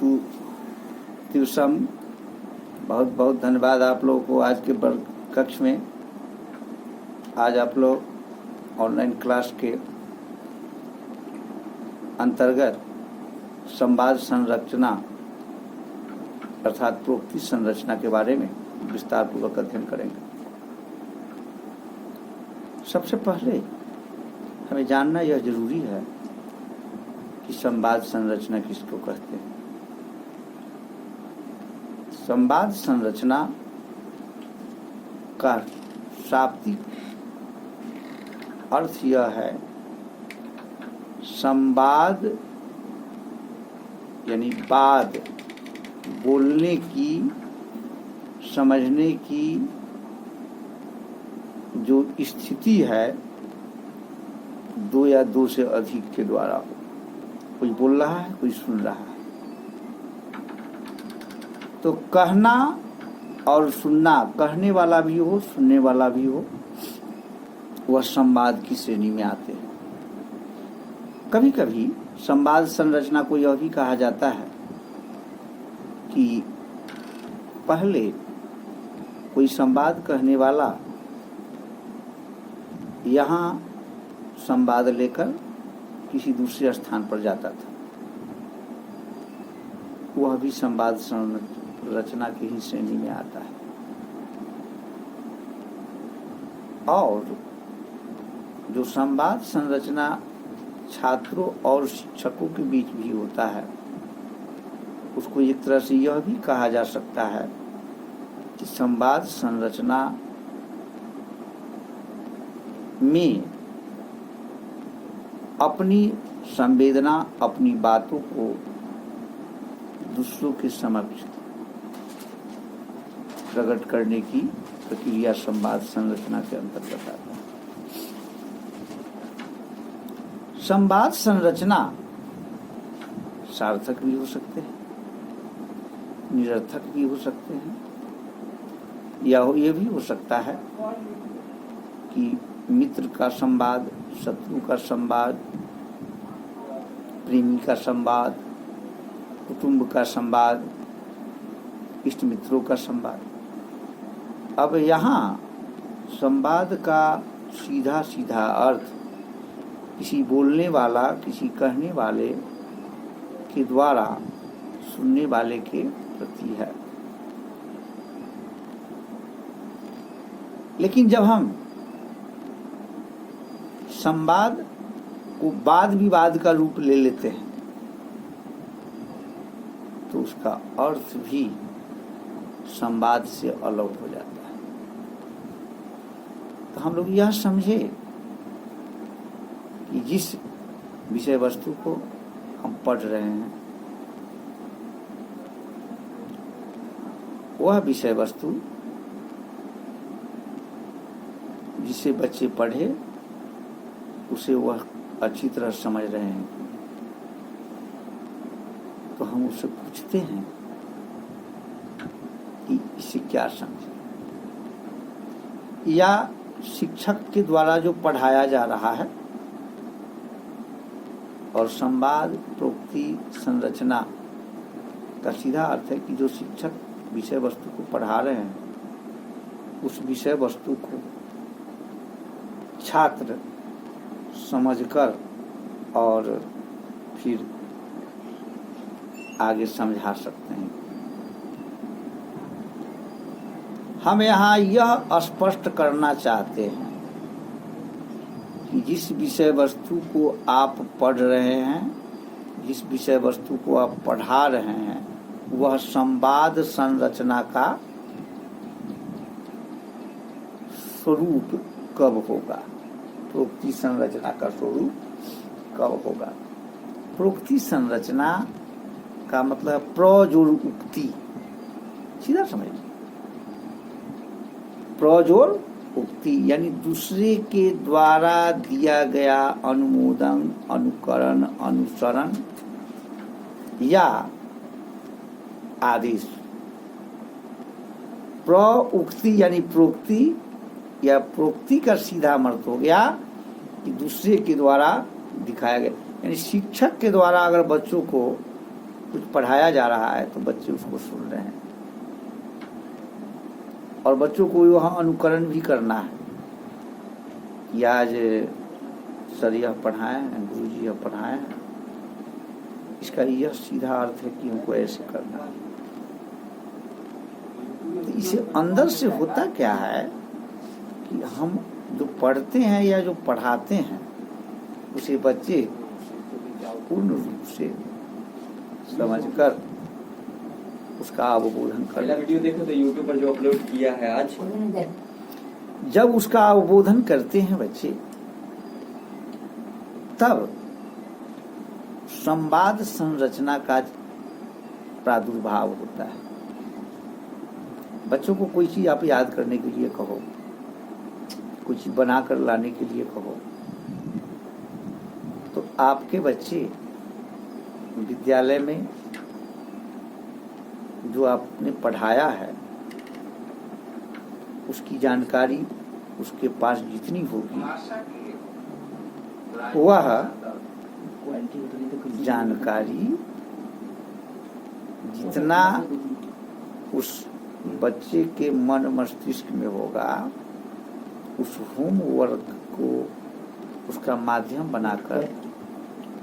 सुतीव्रम, बहुत बहुत धन्यवाद आप लोगों को। आज के वर्ग कक्ष में आज आप लोग ऑनलाइन क्लास के अंतर्गत संवाद संरचना अर्थात प्रोक्ति संरचना के बारे में विस्तार पूर्वक अध्ययन करेंगे। सबसे पहले हमें जानना यह जरूरी है कि संवाद संरचना किसको कहते हैं। संवाद संरचना का शाब्दिक अर्थ यह है, संवाद यानी बात, बोलने की, समझने की जो स्थिति है दो या दो से अधिक के द्वारा हो। कोई बोल रहा है, कोई सुन रहा है। तो कहना और सुनना, कहने वाला भी हो, सुनने वाला भी हो, वह संवाद की श्रेणी में आते हैं। कभी कभी संवाद संरचना को यह भी कहा जाता है कि पहले कोई संवाद कहने वाला यहाँ संवाद लेकर किसी दूसरे स्थान पर जाता था, वह भी संवाद संरचना की ही श्रेणी में आता है। और जो संवाद संरचना छात्रों और शिक्षकों के बीच भी होता है, उसको एक तरह से यह भी कहा जा सकता है कि संवाद संरचना में अपनी संवेदना, अपनी बातों को दूसरों के समक्ष प्रकट करने की प्रक्रिया संवाद संरचना के अंतर्गत आता है। संवाद संरचना सार्थक भी हो सकते हैं, निरर्थक भी हो सकते हैं, या ये भी हो सकता है कि मित्र का संवाद, शत्रु का संवाद, प्रेमी का संवाद, कुटुंब का संवाद, इष्ट मित्रों का संवाद। अब यहाँ संवाद का सीधा सीधा अर्थ किसी बोलने वाला, किसी कहने वाले के द्वारा सुनने वाले के प्रति है। लेकिन जब हम संवाद को वाद विवाद का रूप ले लेते हैं तो उसका अर्थ भी संवाद से अलग हो जाता है। तो हम लोग यह समझे कि जिस विषय वस्तु को हम पढ़ रहे हैं वह विषय वस्तु जिसे बच्चे पढ़े उसे वह अच्छी तरह समझ रहे हैं, तो हम उससे पूछते हैं कि इसे क्या समझे, या शिक्षक के द्वारा जो पढ़ाया जा रहा है। और संवाद प्रोक्ति संरचना का सीधा अर्थ है कि जो शिक्षक विषय वस्तु को पढ़ा रहे हैं उस विषय वस्तु को छात्र समझकर और फिर आगे समझा सकते हैं। हम यहाँ यह स्पष्ट करना चाहते हैं कि जिस विषय वस्तु को आप पढ़ रहे हैं, जिस विषय वस्तु को आप पढ़ा रहे हैं, वह संवाद संरचना का स्वरूप कब होगा, प्रोक्ति संरचना का स्वरूप कब होगा। प्रोक्ति संरचना का मतलब प्र जोड़ उक्ति, सीधा समझिए, प्र जोड़ उक्ति यानी दूसरे के द्वारा दिया गया अनुमोदन, अनुकरण, अनुसरण या आदेश। प्र उक्ति यानी प्रोक्ति या प्रोक्ति का सीधा अर्थ हो गया कि दूसरे के द्वारा दिखाया गया, यानी शिक्षक के द्वारा अगर बच्चों को कुछ पढ़ाया जा रहा है तो बच्चे उसको सुन रहे हैं, और बच्चों को वहाँ अनुकरण भी करना है कि आज सर यह पढ़ाए हैं, गुरु जी यह पढ़ाए हैं, इसका यह सीधा अर्थ है कि हमको ऐसे करना है। तो इसे अंदर से होता क्या है कि हम जो पढ़ते हैं या जो पढ़ाते हैं उसे बच्चे पूर्ण रूप से समझकर उसका अवबोधन कर लेते हैं। वीडियो देखो तो यूट्यूब पर जो अपलोड किया है आज, जब उसका अवबोधन करते हैं बच्चे, तब संवाद संरचना का प्रादुर्भाव होता है। बच्चों को कोई चीज आप याद करने के लिए कहो, कोई चीज बना कर लाने के लिए कहो, तो आपके बच्चे विद्यालय में जो आपने पढ़ाया है उसकी जानकारी उसके पास जितनी होगी, वह जानकारी जितना उस बच्चे के मन मस्तिष्क में होगा, उस होमवर्क को उसका माध्यम बनाकर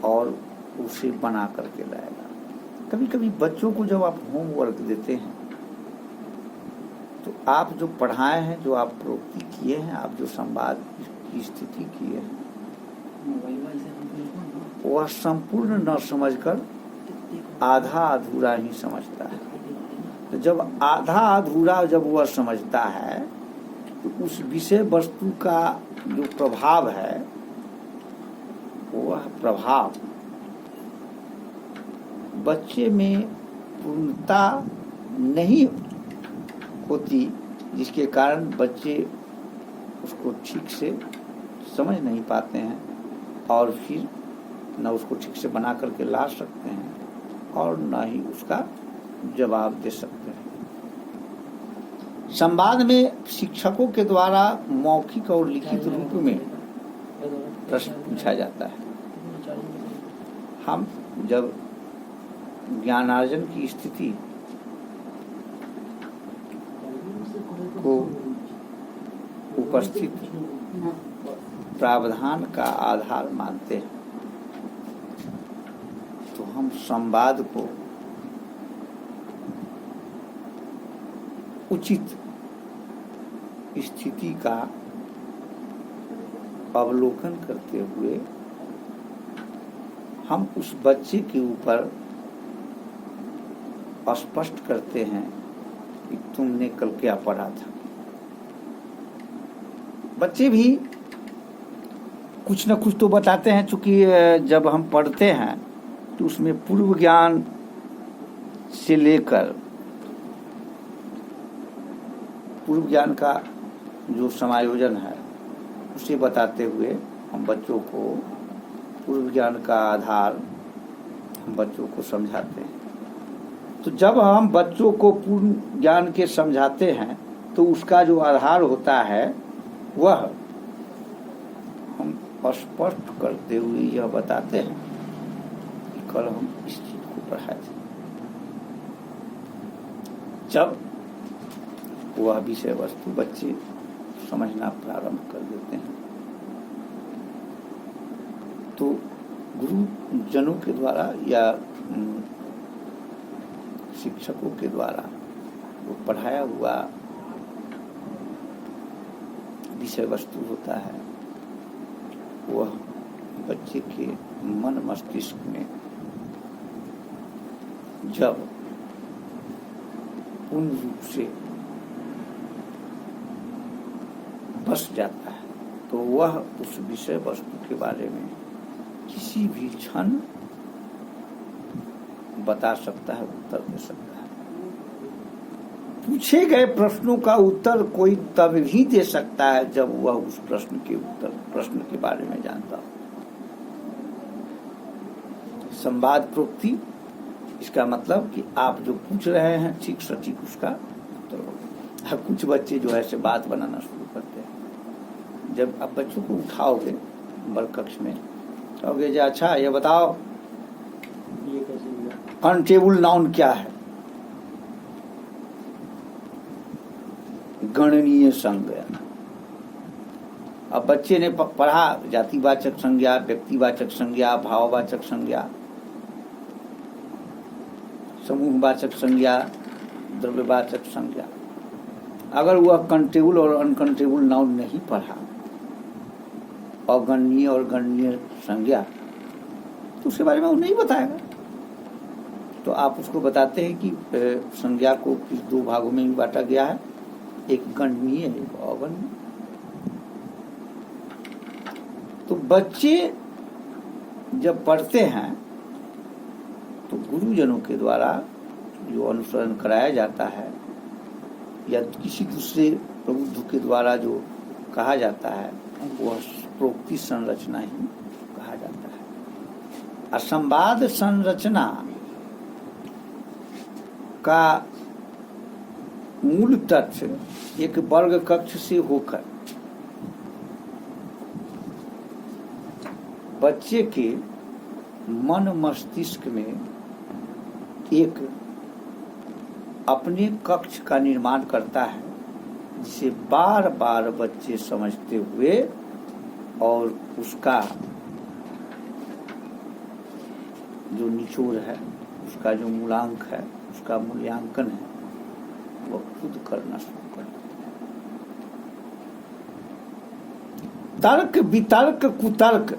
और उसे बना करके लाएगा। कभी कभी बच्चों को जब आप होमवर्क देते हैं तो आप जो पढ़ाए हैं, जो आप प्रवृत्ति किए हैं, आप जो संवाद की स्थिति किए हैं, वह संपूर्ण न समझकर आधा अधूरा ही समझता है। तो जब आधा अधूरा जब वह समझता है तो उस विषय वस्तु का जो प्रभाव है, वह प्रभाव बच्चे में पूर्णता नहीं होती, जिसके कारण बच्चे उसको ठीक से समझ नहीं पाते हैं और फिर न उसको ठीक से बना करके ला सकते हैं और न ही उसका जवाब दे सकते हैं। संवाद में शिक्षकों के द्वारा मौखिक और लिखित रूप में प्रश्न पूछा जाता है। हम जब ज्ञानार्जन की स्थिति को उपस्थित प्रावधान का आधार मानते हैं तो हम संवाद को उचित स्थिति का अवलोकन करते हुए हम उस बच्चे के ऊपर स्पष्ट करते हैं कि तुमने कल क्या पढ़ा था। बच्चे भी कुछ न कुछ तो बताते हैं, चूंकि जब हम पढ़ते हैं तो उसमें पूर्व ज्ञान से लेकर पूर्व ज्ञान का जो समायोजन है उसे बताते हुए हम बच्चों को पूर्व ज्ञान का आधार हम बच्चों को समझाते हैं। तो जब हम बच्चों को पूर्ण ज्ञान के समझाते हैं तो उसका जो आधार होता है वह हम स्पष्ट करते हुए यह बताते हैं कि कल हम इस चीज को पढ़ाए थे। जब वह विषय वस्तु बच्चे समझना प्रारंभ कर देते हैं तो गुरुजनों के द्वारा या शिक्षकों के द्वारा वो पढ़ाया हुआ विषय वस्तु होता है, वह बच्चे के मन मस्तिष्क में जब पूर्ण रूप से बस जाता है तो वह उस विषय वस्तु के बारे में किसी भी क्षण बता सकता है, उत्तर दे सकता है। पूछे गए प्रश्नों का उत्तर कोई तब ही दे सकता है जब वह उस प्रश्न के बारे में जानता हो। संवाद प्रोक्ति, इसका मतलब कि आप जो पूछ रहे हैं ठीक सटीक उसका उत्तर होगा। कुछ बच्चे जो है से बात बनाना शुरू करते हैं। जब आप बच्चों को उठाओगे बड़ कक्ष में, कहोगे जी अच्छा ये बताओ अनटेबल नाउन क्या है? गणनीय संज्ञा। अब बच्चे ने पढ़ा जातिवाचक संज्ञा, व्यक्तिवाचक संज्ञा, भाववाचक संज्ञा, समूहवाचक संज्ञा, द्रव्यवाचक संज्ञा। अगर वह कंटेबल और अनकंटेबल नाउन नहीं पढ़ा, अगणनीय और गणनीय संज्ञा, तो उसके बारे में वो नहीं बताएगा। तो आप उसको बताते हैं कि संज्ञा को किस दो भागों में भी बांटा गया है, एक गणनीय एक अगणनीय। तो बच्चे जब पढ़ते हैं तो गुरुजनों के द्वारा जो अनुसरण कराया जाता है या किसी दूसरे प्रबुद्ध के द्वारा जो कहा जाता है वह प्रोक्ति संरचना ही कहा जाता है। असंवाद संरचना का मूल तथ्य एक वर्ग कक्ष से होकर बच्चे के मन मस्तिष्क में एक अपने कक्ष का निर्माण करता है, जिसे बार बार बच्चे समझते हुए और उसका जो निचोड़ है, उसका जो मूलांक है, उसका मूल्यांकन है, वह खुद करना शुरू कर देते हैं। तर्क वितर्क कुतर्क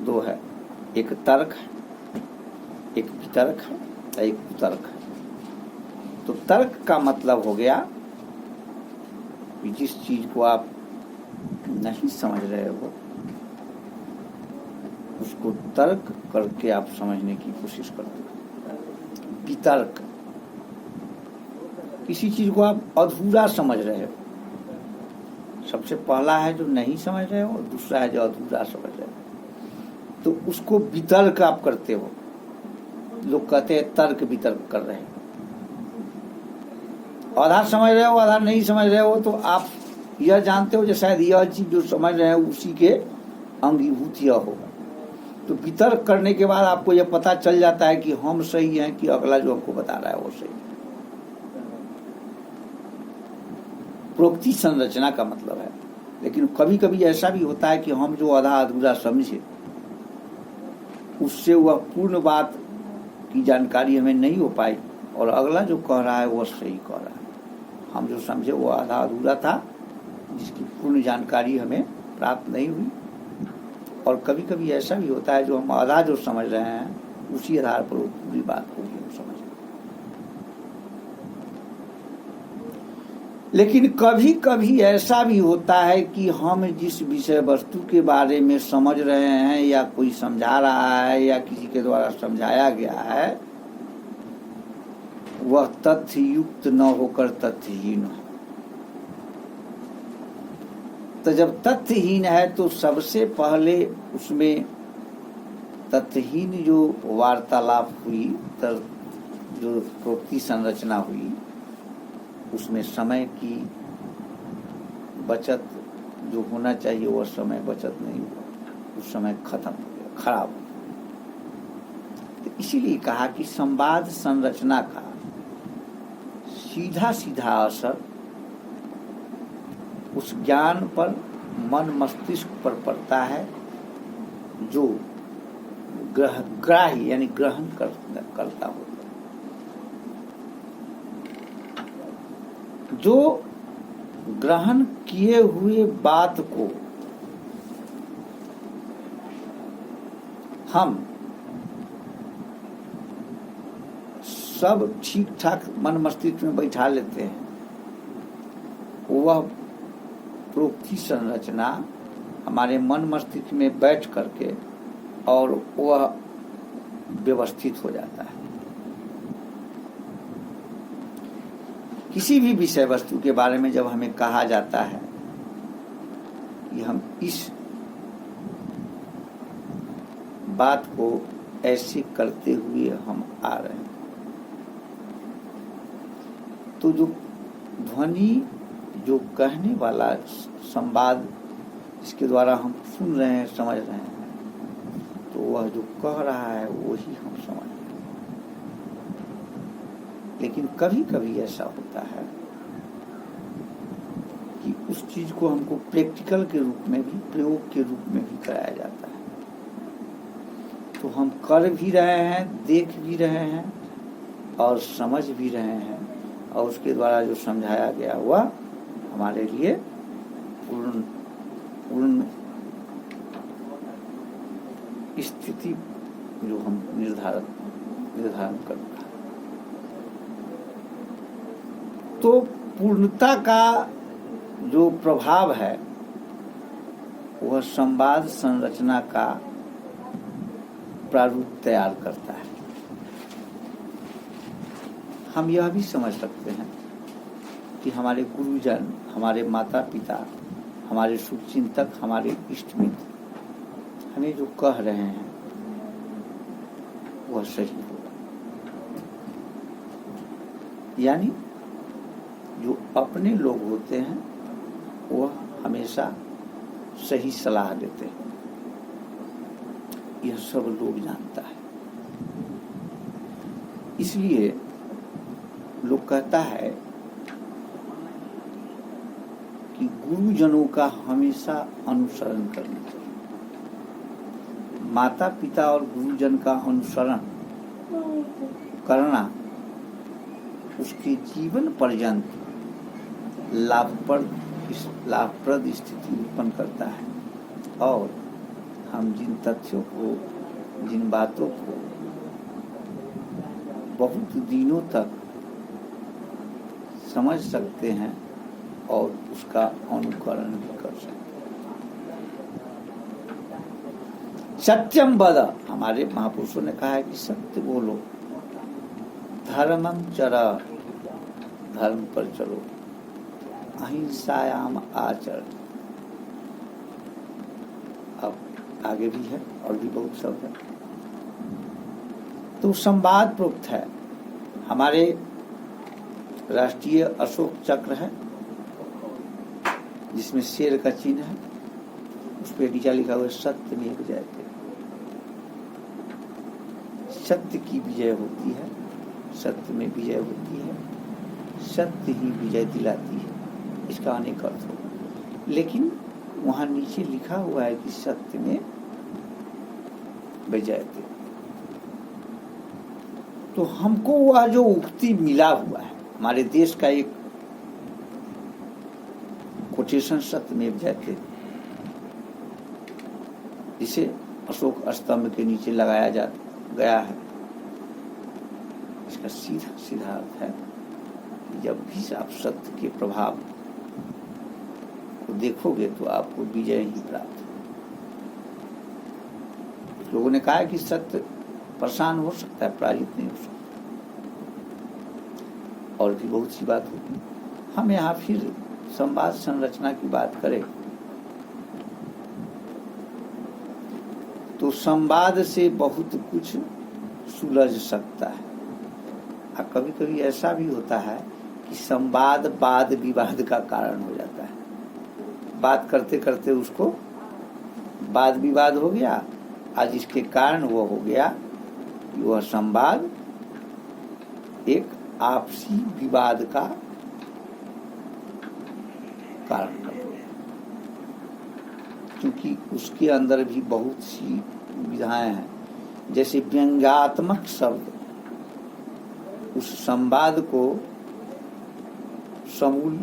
दो है, एक तर्क है, एक वितर्क है, एक कुतर्क है। तो तर्क का मतलब हो गया कि जिस चीज को आप नहीं समझ रहे हो उसको तर्क करके आप समझने की कोशिश करते हो। वितर्क, किसी चीज को आप अधूरा समझ रहे हो। सबसे पहला है जो नहीं समझ रहे हो और दूसरा है जो अधूरा समझ रहे हो, तो उसको वितर्क आप करते हो। लोग कहते हैं तर्क वितर्क कर रहे हैं। आधा समझ रहे हो आधा नहीं समझ रहे हो, तो आप यह जानते हो कि शायद यह चीज जो समझ रहे हैं उसी के अंगीभूत यह होगा। तो वितर्क करने के बाद आपको यह पता चल जाता है कि हम सही हैं कि अगला जो हमको बता रहा है वो सही है। प्रोक्ति संरचना का मतलब है। लेकिन कभी कभी ऐसा भी होता है कि हम जो आधा अधूरा समझे उससे वह पूर्ण बात की जानकारी हमें नहीं हो पाई और अगला जो कह रहा है वह सही कह रहा है। हम जो समझे वो आधा अधूरा था, जिसकी पूर्ण जानकारी हमें प्राप्त नहीं हुई। और कभी कभी ऐसा भी होता है जो हम आधा जो समझ रहे हैं उसी आधार पर वो पूरी बात को भी हम समझ। लेकिन कभी कभी ऐसा भी होता है कि हम जिस विषय वस्तु के बारे में समझ रहे हैं या कोई समझा रहा है या किसी के द्वारा समझाया गया है वह तथ्य युक्त न होकर तथ्यहीन है। तो जब तथ्यहीन है तो सबसे पहले उसमें तथ्यहीन जो वार्तालाप हुई, जो प्रोक्ति संरचना हुई, उसमें समय की बचत जो होना चाहिए वह समय बचत नहीं हुआ, उस समय खत्म हो गया, खराब हो गया। तो इसीलिए कहा कि संवाद संरचना का सीधा सीधा असर उस ज्ञान पर, मन मस्तिष्क पर पड़ता है जो ग्राही यानी ग्रहण करता हो, जो ग्रहण किए हुए बात को हम सब ठीक ठाक मन मस्तिष्क में बैठा लेते हैं, वह प्रोक्ति संरचना हमारे मन मस्तिष्क में बैठ करके और वह व्यवस्थित हो जाता है। किसी भी विषय वस्तु के बारे में जब हमें कहा जाता है कि हम इस बात को ऐसे करते हुए हम आ रहे हैं, तो जो ध्वनि जो कहने वाला संवाद जिसके द्वारा हम सुन रहे हैं, समझ रहे हैं, तो वह जो कह रहा है वही हम समझ रहे हैं। लेकिन कभी कभी ऐसा होता है कि उस चीज को हमको प्रैक्टिकल के रूप में भी, प्रयोग के रूप में भी कराया जाता है। तो हम कर भी रहे हैं, देख भी रहे हैं और समझ भी रहे हैं, और उसके द्वारा जो समझाया गया हुआ हमारे लिए पूर्ण स्थिति जो हम निर्धारण कर रहा है। तो पूर्णता का जो प्रभाव है वह संवाद संरचना का प्रारूप तैयार करता है। हम यह भी समझ सकते हैं कि हमारे गुरुजन, हमारे माता पिता, हमारे शुभचिंतक, हमारे इष्ट मित्र हमें जो कह रहे हैं वह सही होगा। यानी जो अपने लोग होते हैं वह हमेशा सही सलाह देते हैं, यह सब लोग जानता है। इसलिए लोग कहता है कि गुरुजनों का हमेशा अनुसरण करना चाहिए। माता पिता और गुरुजन का अनुसरण करना उसके जीवन पर्यंत लाभप्रद स्थिति उत्पन्न करता है, और हम जिन तथ्यों को, जिन बातों को बहुत दिनों तक समझ सकते हैं और उसका अनुकरण भी कर सकते हैं। सत्यम वद, हमारे महापुरुषों ने कहा है कि सत्य बोलो, धर्मं चरा, धर्म पर चलो, अहिंसायाम आचरण। अब आगे भी है और भी बहुत सब है। तो संवाद प्रोक्त है। हमारे राष्ट्रीय अशोक चक्र है जिसमें शेर का चिन्ह है, उस पर नीचे लिखा हुआ है सत्यमेव जयते। सत्य की विजय होती है, सत्य में विजय होती है, सत्य ही विजय दिलाती है। इसका अनेक अर्थ होगा, लेकिन वहां नीचे लिखा हुआ है कि सत्य में विजयते। तो हमको वह जो उक्ति मिला हुआ है, हमारे देश का एक कोटेशन सत्यमेव जयते, जिसे अशोक स्तंभ के नीचे लगाया गया है, इसका सीधा सीधा अर्थ है कि जब भी आप सत्य के प्रभाव को देखोगे तो आपको विजय ही प्राप्त हो। लोगों ने कहा कि सत्य परेशान हो सकता है, पराजित नहीं हो सकता, और भी बहुत सी बात होती। हम यहाँ फिर संवाद संरचना की बात करें तो संवाद से बहुत कुछ सुलझ सकता है। और कभी कभी ऐसा भी होता है कि संवाद वाद विवाद का कारण हो जाता है। बात करते करते उसको वाद विवाद हो गया, आज इसके कारण वो हो गया कि वह संवाद एक आपसी विवाद का कारण बन गया, क्योंकि उसके अंदर भी बहुत सी विधाएं हैं। जैसे व्यंग्यात्मक शब्द उस संवाद को समूल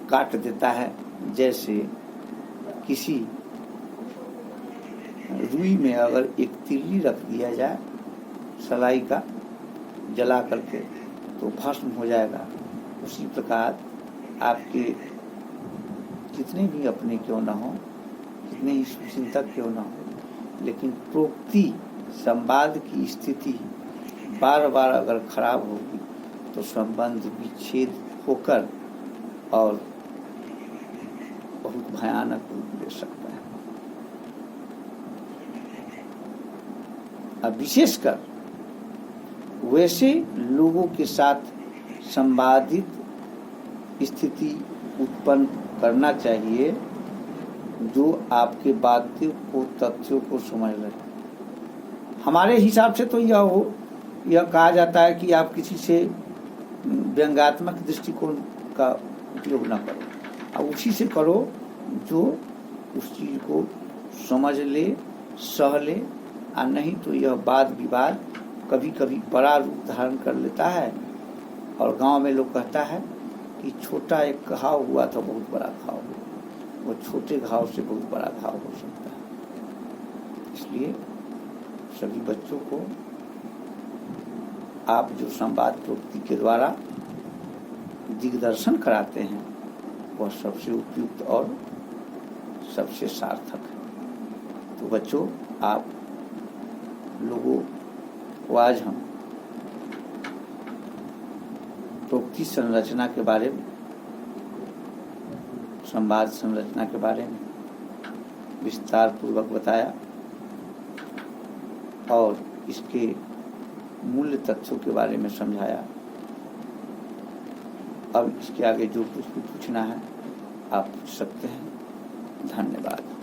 काट देता है। जैसे किसी रुई में अगर एक तिल्ली रख दिया जाए सलाई का, जला करके, तो भस्म हो जाएगा। उसी प्रकार आपके जितने भी अपने क्यों ना हो, जितने ही चिंतक क्यों ना हो, लेकिन प्रोक्ति संवाद की स्थिति बार बार अगर खराब होगी तो संबंध विच्छेद होकर और बहुत भयानक रूप ले सकता है। अब विशेषकर वैसे लोगों के साथ संवादित स्थिति उत्पन्न करना चाहिए जो आपके बातों को, तथ्यों को समझ रहे। हमारे हिसाब से तो यह हो यह कहा जाता है कि आप किसी से व्यंग्यात्मक दृष्टिकोण का उपयोग न करो, अब उसी से करो जो उस चीज को समझ ले, सह ले, और नहीं तो यह वाद विवाद कभी कभी बड़ा रूप धारण कर लेता है। और गांव में लोग कहता है कि छोटा एक घाव हुआ तो बहुत बड़ा घाव हुआ, वो छोटे घाव से बहुत बड़ा घाव हो सकता है। इसलिए सभी बच्चों को आप जो संवाद प्रवृत्ति के द्वारा दिग्दर्शन कराते हैं वह सबसे उपयुक्त और सबसे सार्थक है। तो बच्चों, आप लोगों को आज हम प्रवृत्ति संरचना के बारे में, संवाद संरचना के बारे में विस्तार पूर्वक बताया और इसके मूल्य तथ्यों के बारे में समझाया। अब इसके आगे जो कुछ भी पूछना है आप पूछ सकते हैं। धन्यवाद।